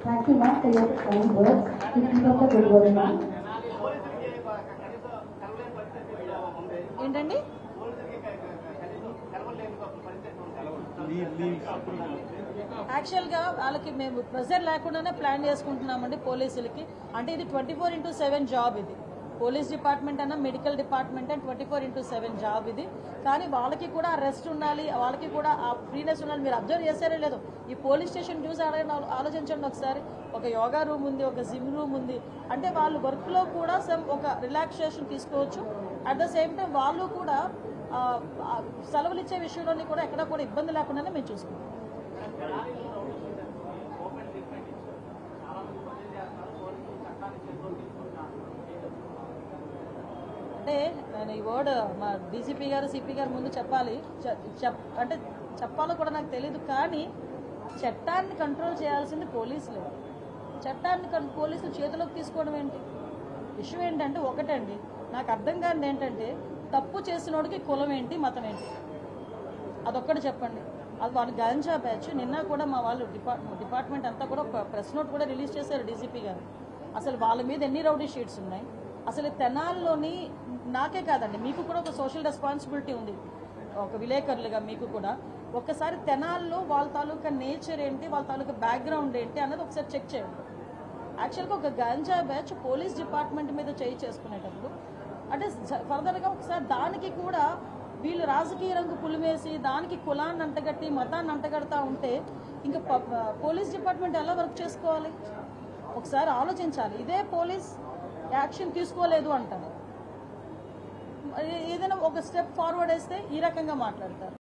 Thank you, ma'am, for your kind words. Keep up the good work, ma'am. ఏంటండి యాక్చువల్గా వాళ్ళకి మేము pressure లేకుండానే ప్లాన్ చేసుకుంటున్నామండి పోలీసులకి. అంటే ఇది 24/7 జాబ్. ఇది పోలీస్ డిపార్ట్మెంట్ అన్న మెడికల్ డిపార్ట్మెంట్ అని 24/7 జాబ్ ఇది. కానీ వాళ్ళకి కూడా రెస్ట్ ఉండాలి, వాళ్ళకి కూడా ఆ ఫ్రీనెస్ ఉండాలి. మీరు అబ్జర్వ్ చేశారో లేదో, ఈ పోలీస్ స్టేషన్ చూసి ఆలోచించండి ఒకసారి. ఒక యోగా రూమ్ ఉంది, ఒక జిమ్ రూమ్ ఉంది. అంటే వాళ్ళు వర్క్లో కూడా ఒక రిలాక్సేషన్ తీసుకోవచ్చు. అట్ ద సేమ్ టైం వాళ్ళు కూడా సెలవులు ఇచ్చే విషయంలోని కూడా ఎక్కడ కూడా ఇబ్బంది లేకుండానే మేము చూసుకుంటాం. అంటే నేను ఈ వర్డ్ మా డీసీపీ గారు సిపి గారు ముందు చెప్పాలి, అంటే చెప్పాలో కూడా నాకు తెలియదు. కానీ చట్టాన్ని కంట్రోల్ చేయాల్సింది పోలీసులే. చట్టాన్ని పోలీసులు చేతిలోకి తీసుకోవడం ఏంటి? విషయం ఏంటంటే ఒకటండి, నాకు అర్థం కానిది ఏంటంటే, తప్పు చేసినోడికి కులం ఏంటి, మతం ఏంటి, అదొక్కటి చెప్పండి. అది వాళ్ళు గాంజా బ్యాచ్. నిన్న కూడా మా వాళ్ళు డిపార్ట్మెంట్ అంతా కూడా ఒక ప్రెస్ నోట్ కూడా రిలీజ్ చేశారు డీసీపీ గారు. అసలు వాళ్ళ మీద ఎన్ని రౌడీ షీట్స్ ఉన్నాయి. అసలు తెనాల్లోని నాకే కాదండి, మీకు కూడా ఒక సోషల్ రెస్పాన్సిబిలిటీ ఉంది, ఒక విలేకరులుగా మీకు కూడా. ఒక్కసారి తెనాల్లో వాళ్ళ తాలూకా నేచర్ ఏంటి, వాళ్ళ తాలూకా బ్యాక్గ్రౌండ్ ఏంటి అన్నది ఒకసారి చెక్ చేయండి. యాక్చువల్గా ఒక గాంజా బ్యాచ్ పోలీస్ డిపార్ట్మెంట్ మీద చేయి చేసుకునేటప్పుడు అంటే ఫర్దర్గా ఒకసారి దానికి కూడా వీళ్ళు రాజకీయ రంగు పులిమేసి దానికి కులాన్ని అంటగట్టి మతాన్ని అంటగడతా ఉంటే ఇంకా పోలీస్ డిపార్ట్మెంట్ ఎలా వర్క్ చేసుకోవాలి? ఒకసారి ఆలోచించాలి. ఇదే పోలీస్ యాక్షన్ తీసుకోలేదు అంటారు, ఏదైనా ఒక స్టెప్ ఫార్వర్డ్ వేస్తే ఈ రకంగా మాట్లాడతారు.